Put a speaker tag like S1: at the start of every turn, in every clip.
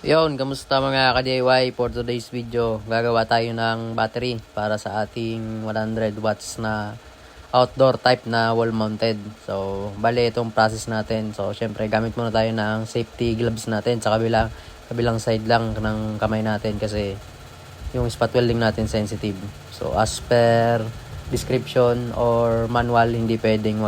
S1: Yon, kamusta mga ka-DIY? For today's video, gagawa tayo ng battery para sa ating 100 watts na outdoor type na wall mounted. So, bale itong process natin. So, syempre gamit muna tayo ng safety gloves natin sa kabilang side lang ng kamay natin kasi yung spot welding natin sensitive. So, as per description or manual, hindi pwedeng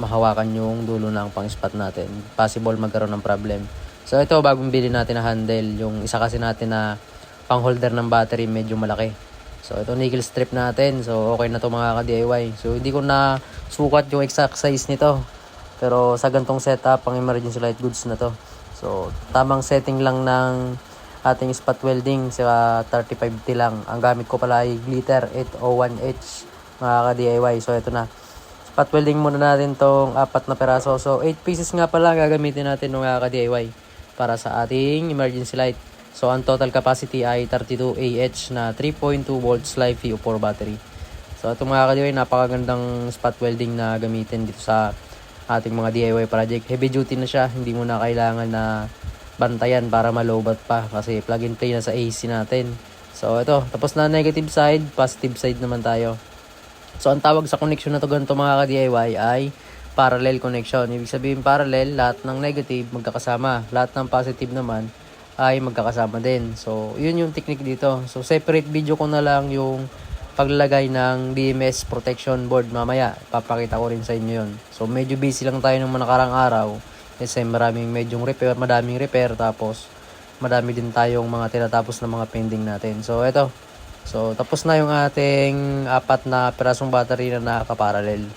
S1: mahawakan yung dulo ng pang-spot natin. Possible magkaroon ng problem. So ito, bagong bili natin na handle. Yung isa kasi natin na pang holder ng battery medyo malaki. So ito, nickel strip natin. So okay na to mga ka-DIY. So hindi ko na sukat yung exact size nito. Pero sa gantong setup, pang emergency light goods na to. So tamang setting lang ng ating spot welding sa 35T lang. Ang gamit ko pala ay Glitter 801H mga ka-DIY. So ito na. Spot welding muna natin tong 4 na peraso. So 8 pieces nga pala gagamitin natin mga ka-DIY para sa ating emergency light. So ang total capacity ay 32 Ah na 3.2 volts live VO4 battery. So ito mga ka-DIY, napakagandang spot welding na gamitin dito sa ating mga DIY project. Heavy duty na siya, hindi mo na kailangan na bantayan para malobat pa kasi plug and play na sa AC natin. So ito, tapos na negative side, positive side naman tayo. So ang tawag sa connection na to ganito mga ka-DIY ay parallel connection. Ibig sabihin parallel, lahat ng negative magkakasama. Lahat ng positive naman ay magkakasama din. So, yun yung technique dito. So, separate video ko na lang yung paglalagay ng BMS protection board mamaya. Papakita ko rin sa inyo yun. So, medyo busy lang tayo ng mga nakarang araw. Kasi madaming repair. Tapos, madami din tayong mga tinatapos na mga pending natin. So, eto. So, tapos na yung ating 4 na perasong battery na nakaka-parallel.